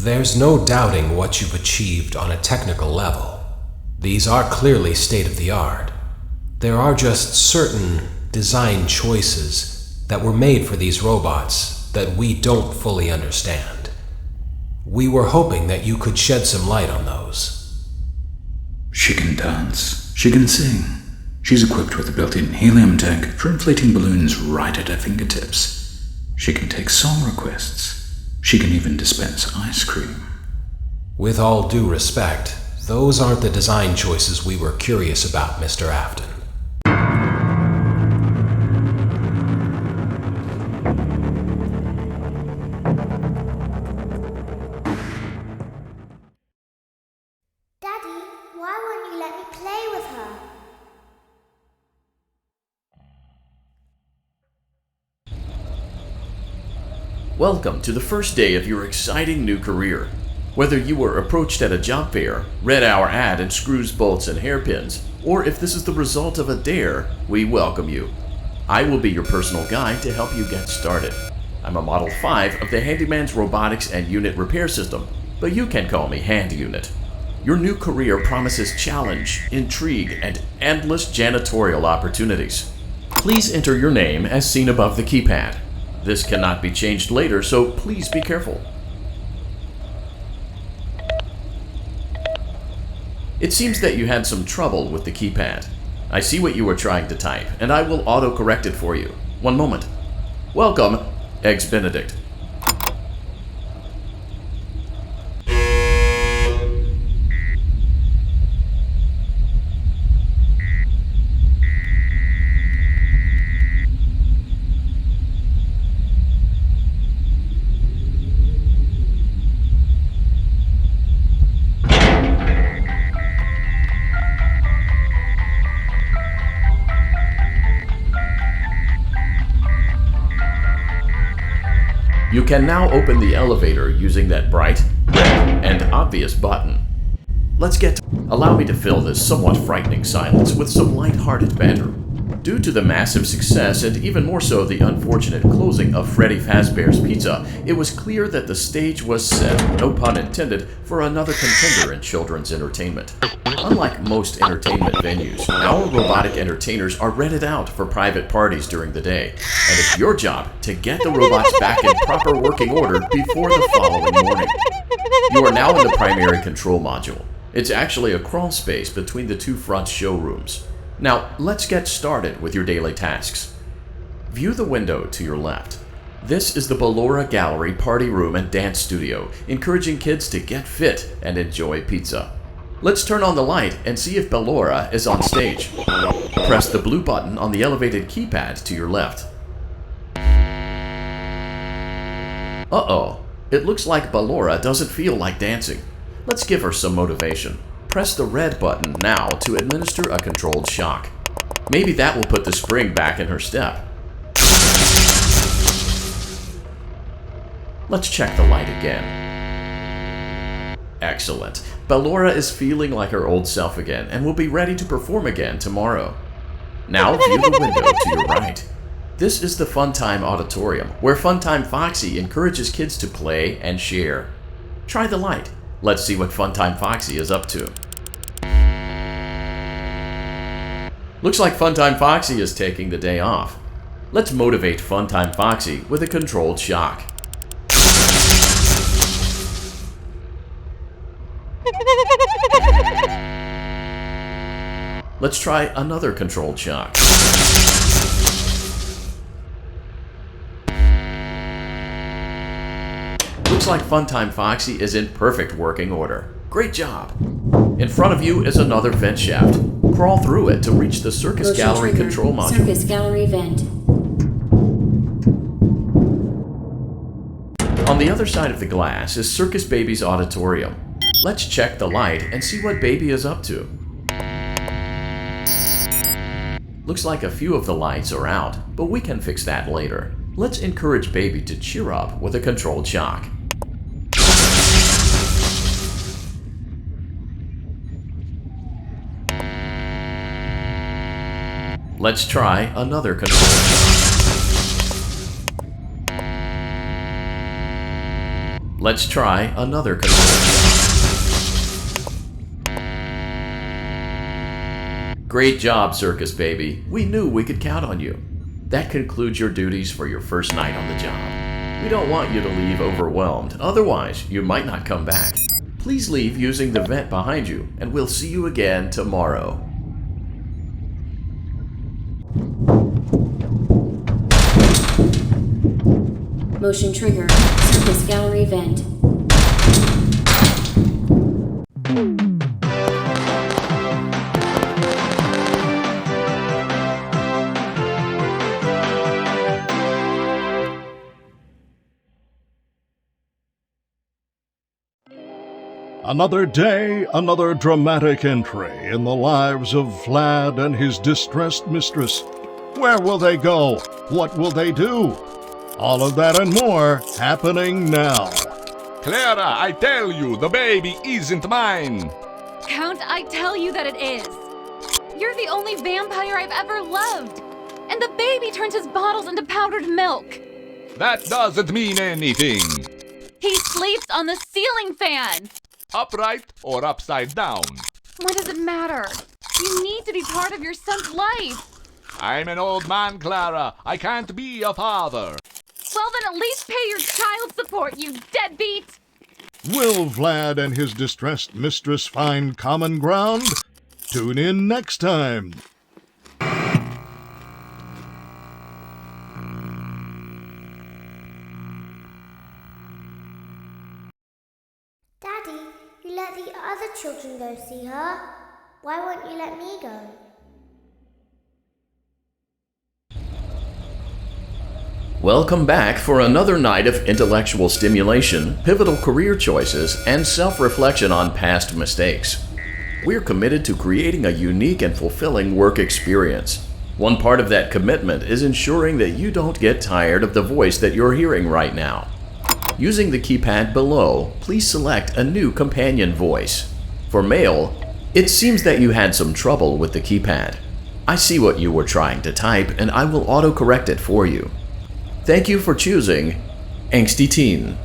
There's no doubting what you've achieved on a technical level. These are clearly state-of-the-art. There are just certain design choices that were made for these robots that we don't fully understand. We were hoping that you could shed some light on those. She can dance. She can sing. She's equipped with a built-in helium tank for inflating balloons right at her fingertips. She can take song requests. She can even dispense ice cream. With all due respect, those aren't the design choices we were curious about, Mr. Afton. Daddy, why won't you let me play with her? Welcome to the first day of your exciting new career. Whether you were approached at a job fair, read our ad in screws, bolts, and hairpins, or if this is the result of a dare, we welcome you. I will be your personal guide to help you get started. I'm a Model 5 of the Handyman's Robotics and Unit Repair System, but you can call me Hand Unit. Your new career promises challenge, intrigue, and endless janitorial opportunities. Please enter your name as seen above the keypad. This cannot be changed later, so please be careful. It seems that you had some trouble with the keypad. I see what you were trying to type, and I will auto-correct it for you. One moment. Welcome, Eggs Benedict. You can now open the elevator using that bright, red, and obvious button. Let's get to... Allow me to fill this somewhat frightening silence with some light-hearted banter. Due to the massive success, and even more so the unfortunate closing of Freddy Fazbear's Pizza, it was clear that the stage was set, no pun intended, for another contender in children's entertainment. Unlike most entertainment venues, our robotic entertainers are rented out for private parties during the day, and it's your job to get the robots back in proper working order before the following morning. You are now in the primary control module. It's actually a crawl space between the two front showrooms. Now, let's get started with your daily tasks. View the window to your left. This is the Ballora Gallery Party Room and Dance Studio, encouraging kids to get fit and enjoy pizza. Let's turn on the light and see if Ballora is on stage. Press the blue button on the elevated keypad to your left. Uh-oh, it looks like Ballora doesn't feel like dancing. Let's give her some motivation. Press the red button now to administer a controlled shock. Maybe that will put the spring back in her step. Let's check the light again. Excellent. Ballora is feeling like her old self again and will be ready to perform again tomorrow. Now view the window to your right. This is the Funtime Auditorium, where Funtime Foxy encourages kids to play and share. Try the light. Let's see what Funtime Foxy is up to. Looks like Funtime Foxy is taking the day off. Let's motivate Funtime Foxy with a controlled shock. Let's try another controlled shock. Looks like Funtime Foxy is in perfect working order. Great job! In front of you is another vent shaft. Crawl through it to reach the Circus Gallery control module. Circus Gallery vent. On the other side of the glass is Circus Baby's auditorium. Let's check the light and see what Baby is up to. Looks like a few of the lights are out, but we can fix that later. Let's encourage Baby to cheer up with a controlled shock. Let's try another control shock. Let's try another connection. Great job, Circus Baby. We knew we could count on you. That concludes your duties for your first night on the job. We don't want you to leave overwhelmed, otherwise you might not come back. Please leave using the vent behind you, and we'll see you again tomorrow. Motion trigger. Circus gallery vent. Another day, another dramatic entry in the lives of Vlad and his distressed mistress. Where will they go? What will they do? All of that and more happening now. Clara, I tell you, the baby isn't mine. Count, I tell you that it is. You're the only vampire I've ever loved. And the baby turns his bottles into powdered milk. That doesn't mean anything. He sleeps on the ceiling fan. Upright or upside down? What does it matter? You need to be part of your son's life. I'm an old man, Clara. I can't be a father. Well, then at least pay your child support, you deadbeat! Will Vlad and his distressed mistress find common ground? Tune in next time. Daddy, you let the other children go see her. Why won't you let me go? Welcome back for another night of intellectual stimulation, pivotal career choices, and self-reflection on past mistakes. We're committed to creating a unique and fulfilling work experience. One part of that commitment is ensuring that you don't get tired of the voice that you're hearing right now. Using the keypad below, please select a new companion voice. For male, it seems that you had some trouble with the keypad. I see what you were trying to type, and I will auto-correct it for you. Thank you for choosing Angsty Teen.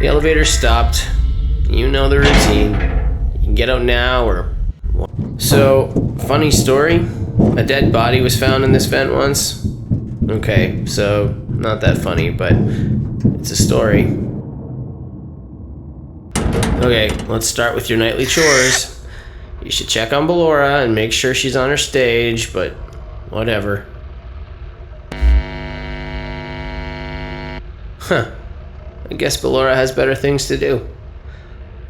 The elevator stopped. You know the routine. You can get out now or... So, funny story. A dead body was found in this vent once. Okay, so not that funny, but it's a story. Okay, let's start with your nightly chores. You should check on Ballora and make sure she's on her stage, but whatever. Huh. I guess Ballora has better things to do.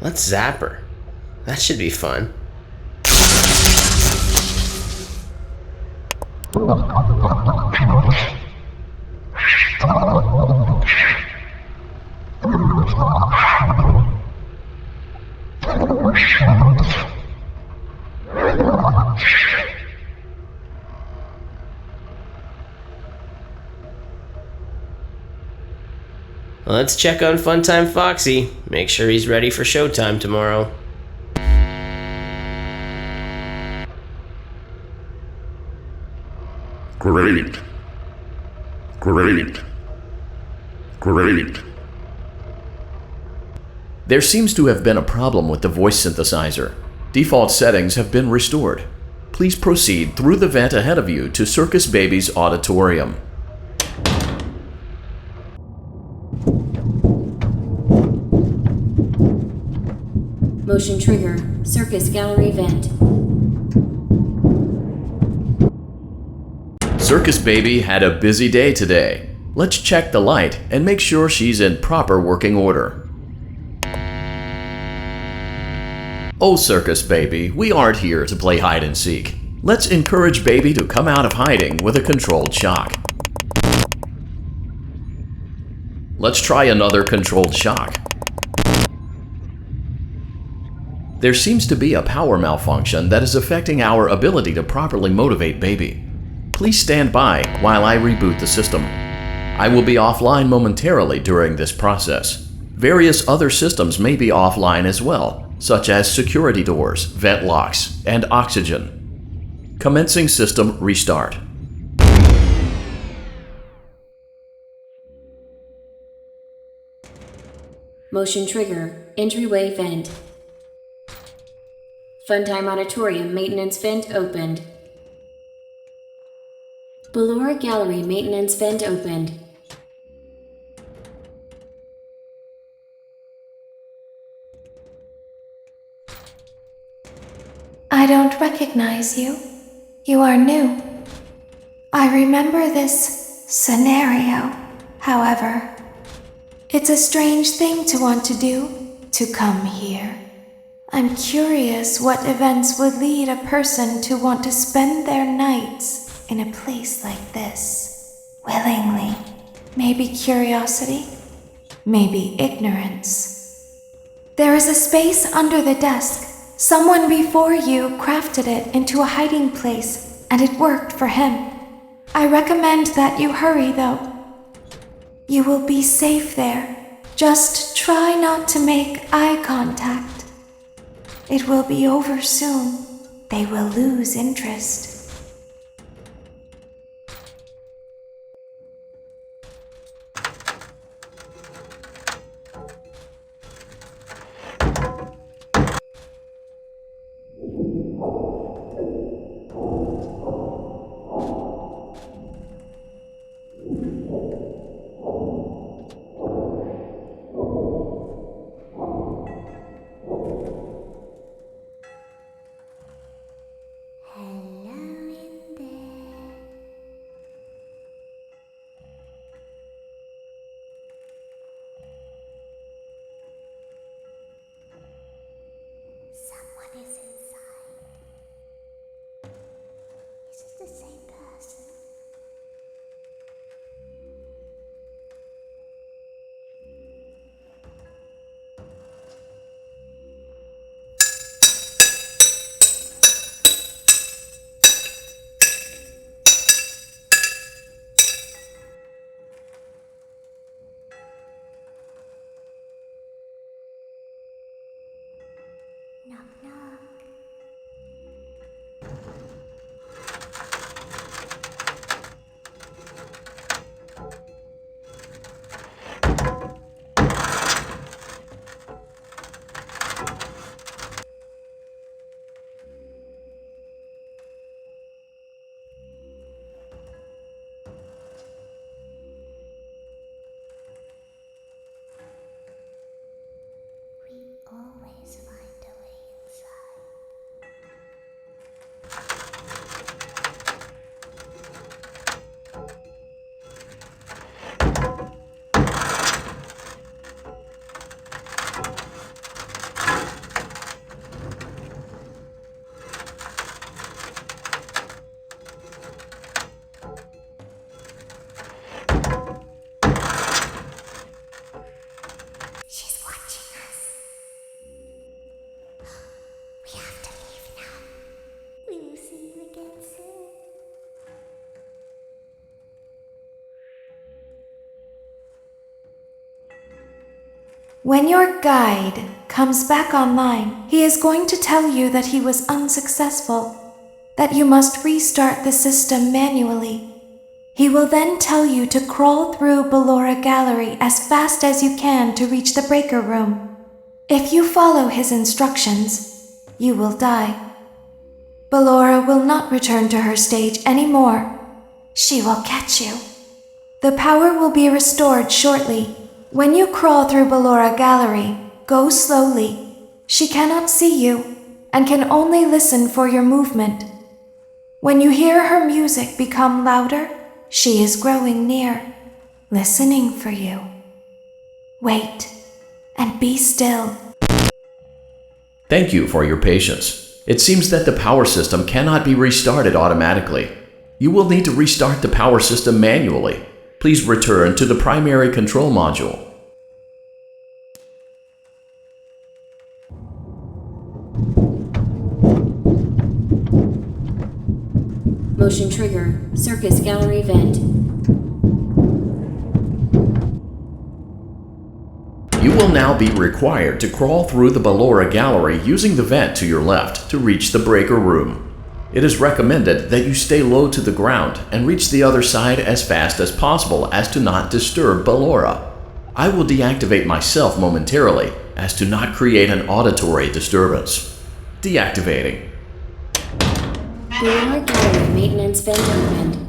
Let's zap her. That should be fun. Let's check on Funtime Foxy. Make sure he's ready for showtime tomorrow. Great. Great. Great. There seems to have been a problem with the voice synthesizer. Default settings have been restored. Please proceed through the vent ahead of you to Circus Baby's auditorium. Motion trigger. Circus gallery vent. Circus Baby had a busy day today. Let's check the light and make sure she's in proper working order. Oh, Circus Baby, we aren't here to play hide and seek. Let's encourage Baby to come out of hiding with a controlled shock. Let's try another controlled shock. There seems to be a power malfunction that is affecting our ability to properly motivate Baby. Please stand by while I reboot the system. I will be offline momentarily during this process. Various other systems may be offline as well, such as security doors, vent locks, and oxygen. Commencing system restart. Motion trigger. Entryway vent. Funtime Auditorium maintenance vent opened. Ballora Gallery maintenance vent opened. I don't recognize you. You are new. I remember this scenario, however. It's a strange thing to want to do, to come here. I'm curious what events would lead a person to want to spend their nights in a place like this, willingly. Maybe curiosity, maybe ignorance. There is a space under the desk. Someone before you crafted it into a hiding place, and it worked for him. I recommend that you hurry, though. You will be safe there. Just try not to make eye contact. It will be over soon. They will lose interest. Knock, knock. We always find a way inside. She's watching us. We have to leave now. We will see you again soon. When your guide comes back online, he is going to tell you that he was unsuccessful, that you must restart the system manually. He will then tell you to crawl through Ballora Gallery as fast as you can to reach the breaker room. If you follow his instructions, you will die. Ballora will not return to her stage anymore. She will catch you. The power will be restored shortly. When you crawl through Ballora Gallery, go slowly. She cannot see you and can only listen for your movement. When you hear her music become louder, she is growing near, listening for you. Wait and be still. Thank you for your patience. It seems that the power system cannot be restarted automatically. You will need to restart the power system manually. Please return to the primary control module. Motion trigger. Circus gallery vent. You will now be required to crawl through the Ballora gallery using the vent to your left to reach the breaker room. It is recommended that you stay low to the ground and reach the other side as fast as possible as to not disturb Ballora. I will deactivate myself momentarily as to not create an auditory disturbance. Deactivating. Ballora gallery maintenance vent opened.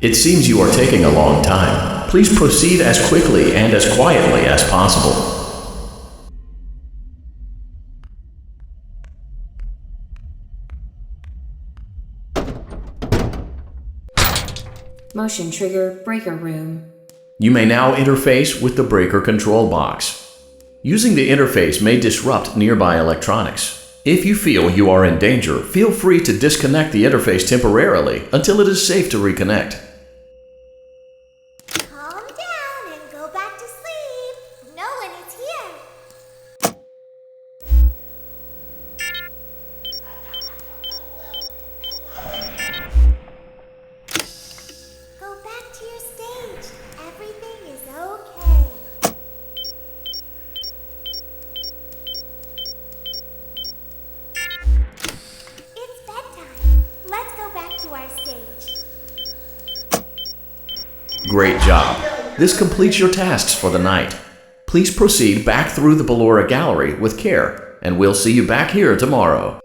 It seems you are taking a long time. Please proceed as quickly and as quietly as possible. Motion trigger breaker room. You may now interface with the breaker control box. Using the interface may disrupt nearby electronics. If you feel you are in danger, feel free to disconnect the interface temporarily until it is safe to reconnect. Calm down and go back to sleep. No one is here. Go back to your stage. Everything is okay. It's bedtime. Let's go back to our stage. Great job. This completes your tasks for the night. Please proceed back through the Ballora gallery with care, and we'll see you back here tomorrow.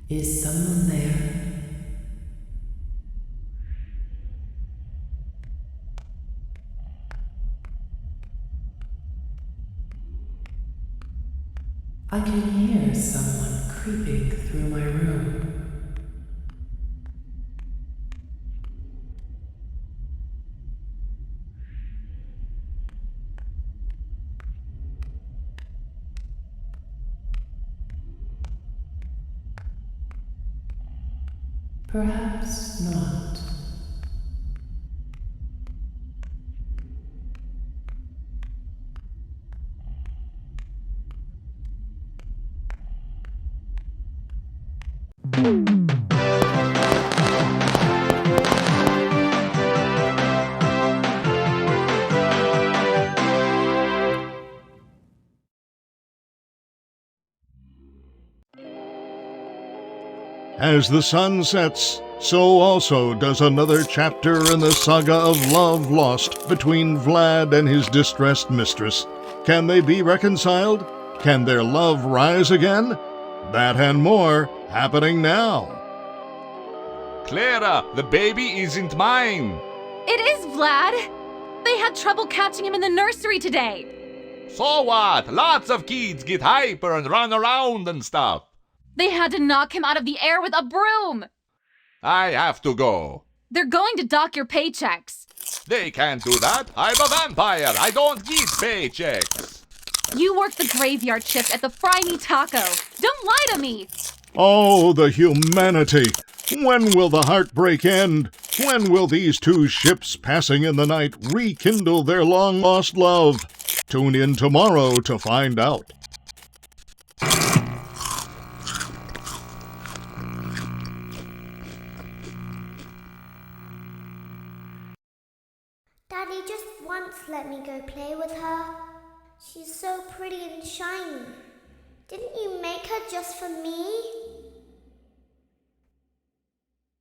Is someone there? I can hear someone creeping through my room. Perhaps not. As the sun sets, so also does another chapter in the saga of love lost between Vlad and his distressed mistress. Can they be reconciled? Can their love rise again? That and more happening now. Clara, the baby isn't mine. It is Vlad! They had trouble catching him in the nursery today. So what? Lots of kids get hyper and run around and stuff. They had to knock him out of the air with a broom. I have to go. They're going to dock your paychecks. They can't do that. I'm a vampire. I don't get paychecks. You work the graveyard shift at the Fry Me Taco. Don't lie to me. Oh, the humanity! When will the heartbreak end? When will these two ships passing in the night rekindle their long-lost love? Tune in tomorrow to find out. Daddy just once let me go play with her. She's so pretty and shiny. Didn't you make her just for me?